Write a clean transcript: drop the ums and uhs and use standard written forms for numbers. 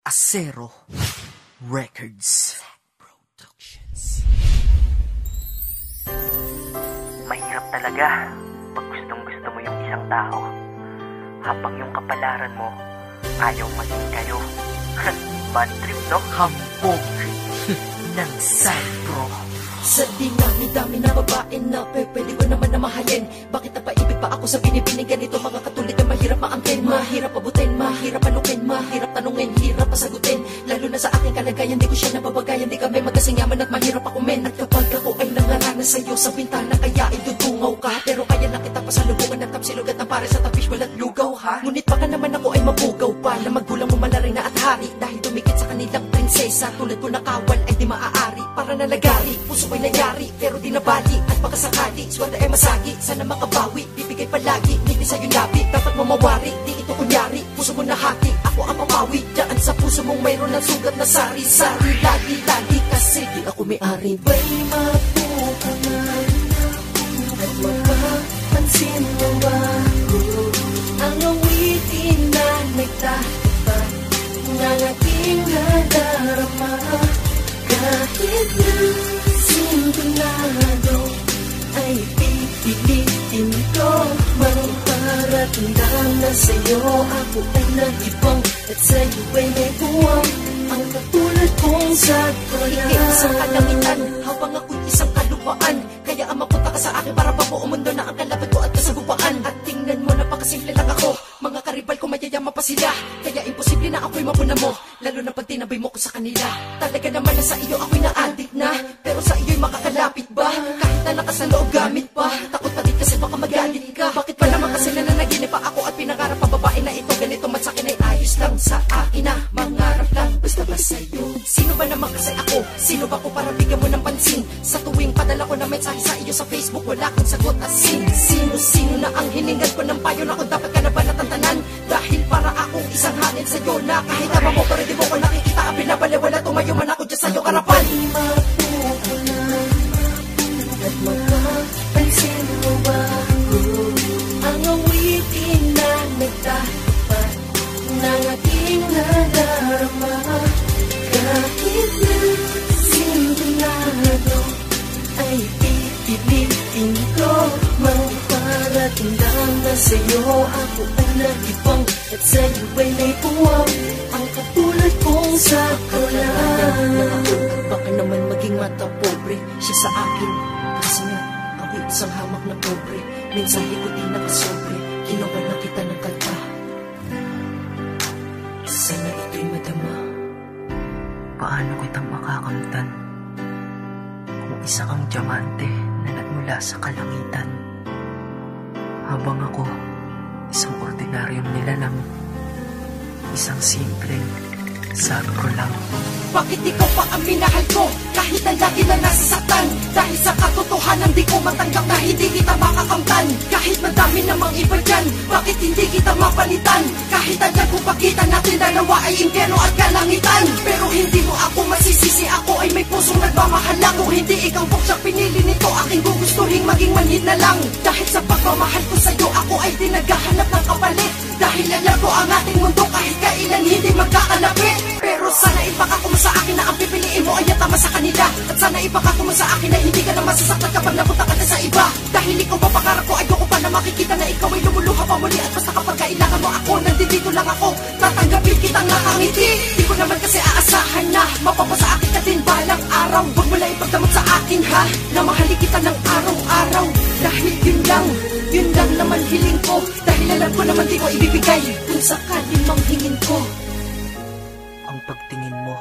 Acero Records Productions. Mahirap talaga pag gustong gusto mo yung isang tao, habang yung kapalaran mo ayaw maging kayo. Bad trip, no? Hambog ng Cypro. Sa dinami-dami na babae na pwede ko naman na mahalin. Bakit napaibig pa ako sa binibining ganito? Mga katulad na mahirap maangkin, mahirap abutin, mahirap anukin, mahirap tanungin, hirap pasagutin. Lalo na sa aking kalagayan, di ko siya nababagayan. Di kami magkasingaman at mahirap ako men. At kapag ako ay nangaranas sa'yo sa bintana, kaya idudungaw ka. Pero kaya na kita pasalubungan ng tapsilog at ng pare sa tapishwal at lugaw ha. Ngunit baka naman ako ay mabugaw pa na magulang mo malaring na at hari. Dahil dumikit sa kanilang prinsesa, tulad ko na kawal ay di maaari. Para nalagari, puso ko'y nangyari, pero di nabali. At baka sakali, swerte ay masagi. Sana makabawi, bibigay palagi. Ngiti sa'yo labi, dapat mo mawari. Di ito kunyari, puso mo nahati. Ako ang mamawi, dyan sa puso mong mayroon ng sugat na sari-sari. Lagi, kasi di ako may-ari. May mapukangan at mapapansin mo ba ang awitin na nagtapat ng aking nadarama. Kahit na sintonado ay pipilitin ko magparatandaan na sa'yo ako ay nag-ibang at sa'yo ay may buwang ang katulad kong sagpala. Isang kalangitan habang ako'y isang kalupaan, kaya ang mapunta ka sa akin para babuo mundo na ang kalaban ko at kasagupaan. At tingnan mo, napakasimple lang ako, mga karibal ko mayayama pa sila, kaya imposible na ako'y mapuna mo, lalo na pag tinabay mo ko sa kanila. Talaga naman na sa iyo ako'y na-addict na, pero sa iyo'y makakalapit ba? Kahit na lakas ng loob gamit pa, takot pa din kasi baka magalit ka. Bakit pa naman kasi nananaginip pa ako at pinangarap pa babae na ito ganito? Man sa akin ay ayos lang, sa akin na mangarap lang, basta ba sa'yo? Sino ba naman kasi ako? Sino ba ko para bigyan mo ng pansin? Sa tuwing padala ko na mensahe sa iyo sa Facebook, wala kang sagot at sino na ang hiningan ko ng payo na kung dapat ka na ba natantanan? Dahil para akong isang hanin sa'yo na kahit tama mo pero di mo ko nakikita ang binabaliwala. Tumayo man ako dyan sa'yo karapan. At makapansin mo ba ang awitin na nagtapat ng aking nadarama? Kahit na sintonado ay pipilitin ko magparatandaan na sa'yo ako ay nag-ibang at sa'yo ay may puwang ang katulad kong sakula. Baka naman maging mata pobre siya sa akin, kasi nga ako'y isang hamak na pobre. Mensahe ko di nakasobre, kinuha na kita ng kanta. Sana ito'y madama. Paano kitang makakamtan kung isa kang diamante na nagmula sa kalangitan, habang ako isang ordinaryong nilalang, isang simpleng Cypro lang. Bakit ikaw pa ang minahal ko kahit ang lagi na nasasaktan? Dahil sa katotohanan di ko matanggap na hindi kita makakamtan. Kahit madami namang iba dyan, bakit hindi kita mapalitan? Kahit agad kung pakita natin dalawa ay impyerno at kalangitan. Pero hindi mo ako masisisi, ako ay may pusong nagmamahal lang. Kung hindi ikaw buksak pinili nito, aking gugustuhin maging manhid na lang. Dahil sa pagmamahal ko sa'yo, ako ay di naghahanap ng kapalit. Dahil alam ko ang ating mundo kahit kailan hindi magkakalapit. Pero sana ipakako mo sa akin na ang pipiliin mo ay tama sa kanila. At sana ipakako mo sa akin na hindi ka na masasaktan kapag napunta ka na sa iba. Dahil ikaw ba pangarap ko, ayoko pa na makikita na ikaw ay lumuluha pa muli. At basta kapag kailangan mo ako, nandito lang ako, tatanggapin kitang nakangiti. Di ko naman kasi aasahan na mapapasa akin ka din balang araw. Huwag mo lang ipagdamot sa akin ha, na mahali kita ng araw-araw. Dahil yun lang naman hiling ko. Dahil alam ko naman di ko ibibigay kung sakaling manghingin ko. Ang pagtingin mo